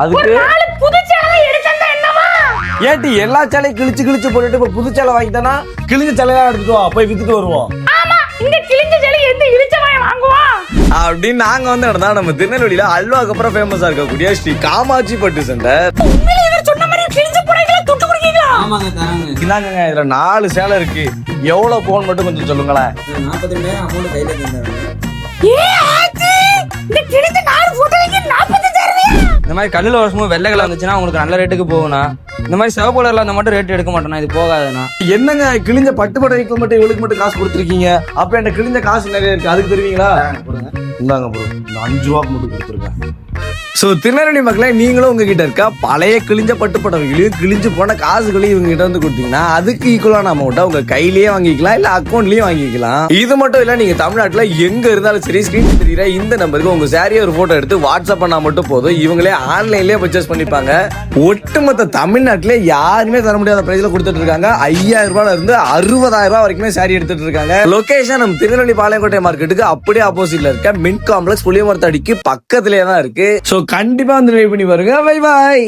அதுக்கு ஏட்டி எல்லா சேலையும் கிழிச்சு போட்டுட்டு இப்ப புது சேலை வாங்கிட்டானா கிழிஞ்ச சேலையா எடுத்துட்டு வா போய் வித்துட்டு வருவோம் அப்படின்னு நாங்க வந்து இடந்தா நம்ம திருநெல்வேலியில அல்வாக்கு அப்புறம் ஃபேமஸா இருக்கக்கூடிய ஸ்ரீ காமாட்சி பட்டு சென்டர். இதாங்க இதுல 4 சேலை இருக்கு. எவ்வளவு போன் மட்டும் கொஞ்சம் சொல்லுங்களேன். 42,000 அமௌண்ட் கையில தந்தாங்க. இந்த மாதிரி கல்லுல வருஷமும் வெள்ளை கலர் வந்துச்சுன்னா உங்களுக்கு நல்ல ரேட்டுக்கு போகும்னா. இந்த மாதிரி சிவப்பு கலர்ல அந்த மட்டும் ரேட் எடுக்க மாட்டேன்னா இது போகாதுண்ணா. என்னங்க கிழிஞ்ச பட்டு படைக்கு மட்டும் இவளுக்கு மட்டும் காசு கொடுத்துருக்கீங்க. அப்ப என்ன கிழிஞ்ச காசு நிறைய இருக்கு அதுக்கு தருவீங்களா? இந்தாங்க ப்ரோ இந்த 5 ரூபாய்க்கு மட்டும் கொடுத்துருக்கேன். ஸோ திருநெல்வேலி மக்களே நீங்களும் உங்ககிட்ட இருக்க பழைய கிழிஞ்ச பட்டு புடவைகளையும் கிழிஞ்சு போன காசுகளையும் இவங்க கிட்ட வந்து கொடுத்தீங்கன்னா அதுக்கு ஈக்குவலான அமௌண்ட்டை உங்க கையிலேயே வாங்கிக்கலாம் இல்ல அக்கௌண்ட்லயும் வாங்கிக்கலாம். இது மட்டும் இல்ல நீங்க தமிழ்நாட்டுல எங்க இருந்தாலும் சரி ஸ்கிரீன் தெரியுற இந்த நம்பருக்கு உங்க சாரியை ஒரு போட்டோ எடுத்து வாட்ஸ்அப் பண்ணா மட்டும் போதும். இவங்களே ஆன்லைன்லயே பர்ச்சேஸ் பண்ணிப்பாங்க. ஒட்டுமொத்த தமிழ்நாட்டிலே யாருமே தர முடியாத பிரைஸ்ல கொடுத்துட்டு இருக்காங்க. 5,000 ரூபாயில இருந்து 60,000 ரூபாய் வரைக்குமே சாரி எடுத்துட்டு இருக்காங்க. லொகேஷன் நம்ம திருநெல்வேலி பாளையங்கோட்டை மார்க்கெட்டுக்கு அப்படியே ஆப்போசிட்ல இருக்க மின்ட் காம்ப்ளெக்ஸ் புளியமரத்தடிக்கு பக்கத்திலே தான் இருக்கு. சோ கண்டிப்பா வந்து ட்ரை பண்ணி பாருங்க. Bye bye.